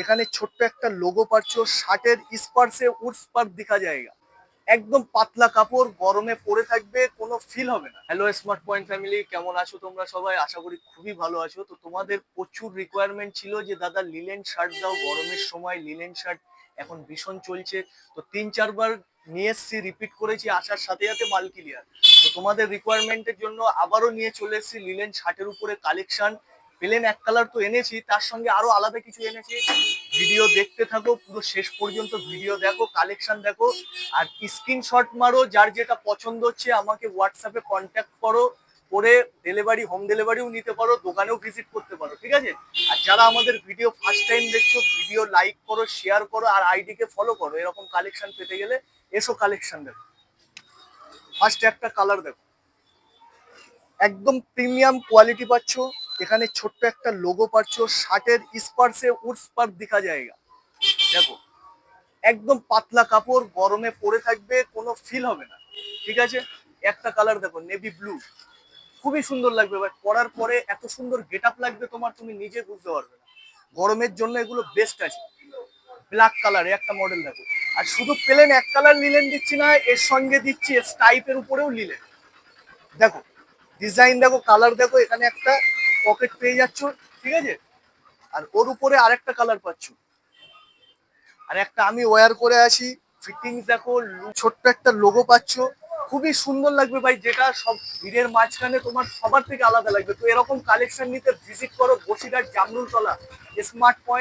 এখানে ছোট্ট একটা লোগো পাচ্ছ, শার্টের স্পার্শে উডস্পার্ক দেখা জায়গা। একদম পাতলা কাপড়, গরমে পরে থাকবে, কোনো ফিল হবে না। হ্যালো স্মার্ট পয়েন্ট ফ্যামিলি, কেমন আছো তোমরা সবাই? আশা করি খুবই ভালো আছো। তো তোমাদের প্রচুর রিকোয়ারমেন্ট ছিল যে দাদা লিলেন শার্ট দাও, গরমের সময় লিলেন শার্ট এখন ভীষণ চলছে। তো 3-4 বার নিয়ে এসছি, রিপিট করেছি, আসার সাথে সাথে মাল ক্লিয়ার। তো তোমাদের রিকোয়ারমেন্টের জন্য আবারও নিয়ে চলে এসেছি লিলেন শার্টের উপরে কালেকশন। প্লেন এক কালার তো এনেছি, তার সঙ্গে আরো আলাদা কিছু এনেছি। ভিডিও দেখতে থাকো, পুরো শেষ পর্যন্ত ভিডিও দেখো, কালেকশন দেখো, আর স্ক্রিনশট মারো। যার যেটা পছন্দ হচ্ছে আমাকে হোয়াটসঅ্যাপে কন্ট্যাক্ট করো, করে ডেলিভারি, হোম ডেলিভারিও নিতে পারো, দোকানেও ভিজিট করতে পারো, ঠিক আছে? আর যারা আমাদের ভিডিও ফার্স্ট টাইম দেখছো, ভিডিও লাইক করো, শেয়ার করো, আর আইডি কে ফলো করো। এরকম কালেকশন পেতে গেলে এসো, কালেকশন দেখো। ফার্স্ট একটা কালার দেখো, একদম প্রিমিয়াম কোয়ালিটি পাচ্ছ। এখানে ছোট্ট একটা লোগো পাচ্ছ, শার্টের স্পার্শে উডস্পার্ক দেখা জায়গা। দেখো, একদম পাতলা কাপড়, গরমে পরে থাকবে, কোনো ফিল হবে না, ঠিক আছে? একটা কালার দেখো, নেভি ব্লু, খুবই সুন্দর লাগবে ভাই। পরার পরে এত সুন্দর গেট আপ লাগবে তোমার, তুমি নিজে বুঝতে পারবে না। গরমের জন্য এগুলো বেস্ট আছে। ব্ল্যাক কালারে একটা মডেল দেখো। আর শুধু প্লেন এক কালার লিলেন দিচ্ছি না, এর সঙ্গে দিচ্ছি স্টাইপের উপরেও লিলেন। দেখো, ডিজাইন দেখো, কালার দেখো। এখানে একটা পকেট পেয়ে যাচ্ছ, ঠিক আছে? আর ওর উপরে আরেকটা কালার পাচ্ছ। আর একটা আমি ওয়্যার করে আছি, ফিটিংস দেখো, ছোট্ট একটা লোগো পাচ্ছ, খুবই সুন্দর লাগবে ভাই। যেটা সব ভিড়ের মাঝখানে তোমার সবার থেকে আলাদা লাগবে। তো এরকম কালেকশন নিতে ভিজিট করো বসিরহাট জামরুলতলা স্মার্ট পয়েন্ট।